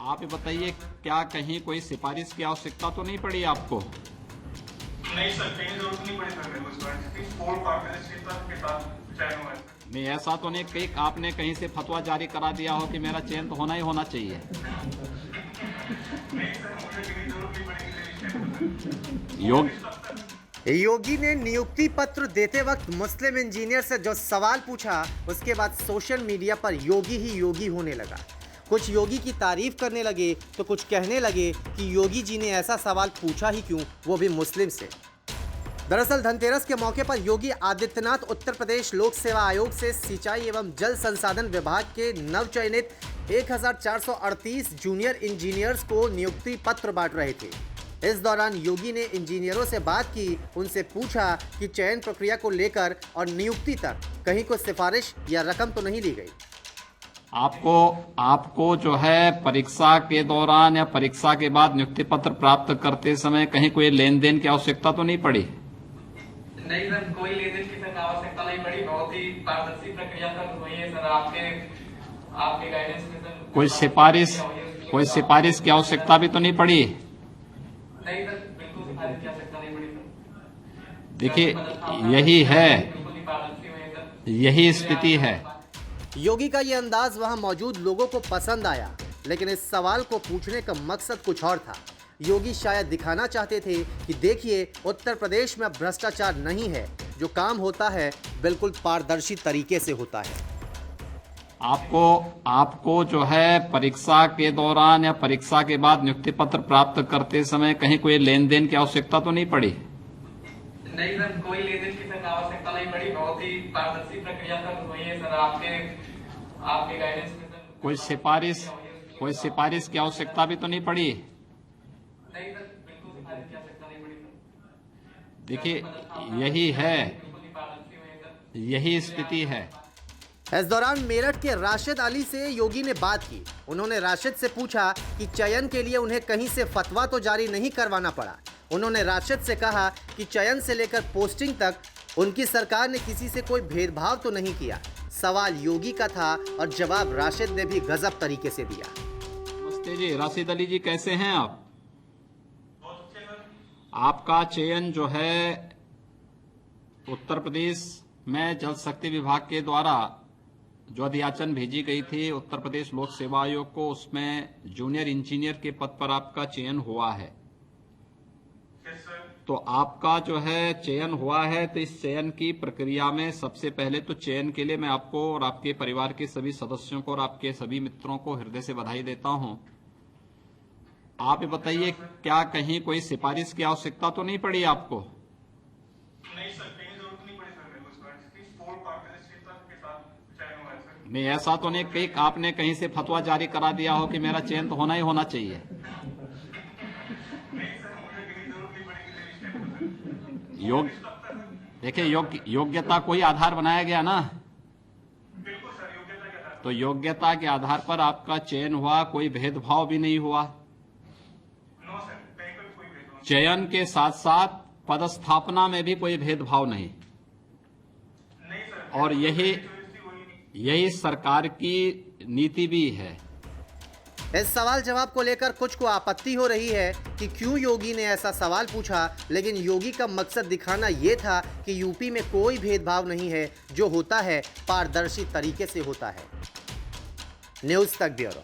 आप ये बताइए, क्या कहीं कोई सिफारिश की आवश्यकता तो नहीं पड़ी आपको? नहीं सर, कहीं जरूरत नहीं पड़ी सर मेरे को सिफारिश की। स्पोर्ट पारदर्शिता के साथ चयन हुआ है सर। नहीं, ऐसा तो नहीं कि आपने कहीं से फतवा जारी करा दिया हो कि मेरा चयन तो होना ही होना चाहिए। नहीं सर, मुझे कहीं जरूरत नहीं पड़ेगी सर इस योग योगी ने नियुक्ति पत्र देते वक्त मुस्लिम इंजीनियर से जो सवाल पूछा, उसके बाद सोशल मीडिया पर योगी ही योगी होने लगा। कुछ योगी की तारीफ करने लगे तो कुछ कहने लगे कि योगी जी ने ऐसा सवाल पूछा ही क्यों, वो भी मुस्लिम से। दरअसल धनतेरस के मौके पर योगी आदित्यनाथ उत्तर प्रदेश लोक सेवा आयोग से सिंचाई एवं जल संसाधन विभाग के नवचयनित 1438 जूनियर इंजीनियर्स को नियुक्ति पत्र बांट रहे थे। इस दौरान योगी ने इंजीनियरों से बात की, उनसे पूछा कि चयन प्रक्रिया को लेकर और नियुक्ति तक कहीं कोई सिफारिश या रकम तो नहीं ली गई। आपको जो है परीक्षा के दौरान या परीक्षा के बाद नियुक्ति पत्र प्राप्त करते समय कहीं कोई लेन देन की आवश्यकता तो नहीं पड़ी? नहीं सर, कोई लेन देन की सर आवश्यकता नहीं पड़ी। बहुत ही पारदर्शी प्रक्रिया सर हुई है सर। आपके गाइडेंस में सर कोई सिफारिश की आवश्यकता भी तो नहीं पड़ी? नहीं सर, बिल्कुल सिफारिश की आवश्यकता नहीं पड़ी सर। देखिए, यही है, बिल्कुल ही पारदर्शी हुई है सर। यही स्थिति है। योगी का ये अंदाज वहां मौजूद लोगों को पसंद आया, लेकिन इस सवाल को पूछने का मकसद कुछ और था। योगी शायद दिखाना चाहते थे कि देखिए, उत्तर प्रदेश में भ्रष्टाचार नहीं है, जो काम होता है बिल्कुल पारदर्शी तरीके से होता है। आपको जो है परीक्षा के दौरान या परीक्षा के बाद नियुक्ति पत्र प्राप्त करते समय कहीं कोई लेन देन की आवश्यकता तो नहीं पड़ी? नहीं सर, कोई लेन देन की सर आवश्यकता नहीं पड़ी। बहुत ही पारदर्शी प्रक्रिया सर हुई है सर। आपके गाइडेंस में सर कोई सिफारिश की आवश्यकता भी तो नहीं पड़ी? नहीं सर, बिल्कुल सिफारिश की आवश्यकता नहीं पड़ी सर। देखिए, यही है, बिल्कुल ही पारदर्शी हुई है सर। यही स्थिति है। इस दौरान मेरठ के राशिद अली से योगी ने बात की। उन्होंने राशिद से पूछा कि चयन के लिए उन्हें कहीं से फतवा तो जारी नहीं करवाना पड़ा। उन्होंने राशिद से कहा कि चयन से लेकर पोस्टिंग तक उनकी सरकार ने किसी से कोई भेदभाव तो नहीं किया। सवाल योगी का था और जवाब राशिद ने भी गजब तरीके से दिया। नमस्ते जी, राशिद अली जी, कैसे हैं आप? बहुत अच्छे सर। आपका चयन जो है उत्तर प्रदेश में जल शक्ति विभाग के द्वारा जो अधियाचन भेजी गई थी उत्तर प्रदेश लोक सेवा आयोग को, उसमें जूनियर इंजीनियर के पद पर आपका चयन हुआ है। Yes sir. तो आपका जो है चयन हुआ है, तो इस चयन की प्रक्रिया में सबसे पहले तो चयन के लिए मैं आपको और आपके परिवार के सभी सदस्यों को और आपके सभी मित्रों को हृदय से बधाई देता हूं। आप ये बताइए, क्या कहीं कोई सिफारिश की आवश्यकता तो नहीं पड़ी आपको? नहीं सर, कहीं जरूरत नहीं पड़ी सर मेरे को सिफारिश की। स्पोर्ट पारदर्शिता के साथ चयन हुआ है सर। नहीं, ऐसा तो नहीं कि आपने कहीं से फतवा जारी करा दिया हो कि मेरा चयन तो होना ही होना चाहिए। नहीं सर, मुझे कहीं जरूरत नहीं पड़ेगी सर। देखिए, योग्यता कोई आधार बनाया गया ना, बिल्कुल सर, योग्यता के आधार तो योग्यता के आधार पर आपका चयन हुआ, कोई भेदभाव भी नहीं हुआ। नो सर, कहीं पर कोई भेदभाव चयन के साथ साथ पदस्थापना में भी कोई भेदभाव नहीं, नहीं सर। और यही सरकार की नीति भी है। इस सवाल जवाब को लेकर कुछ को आपत्ति हो रही है कि क्यों योगी ने ऐसा सवाल पूछा, लेकिन योगी का मकसद दिखाना ये था कि यूपी में कोई भेदभाव नहीं है, जो होता है पारदर्शी तरीके से होता है। न्यूज़ तक ब्यूरो।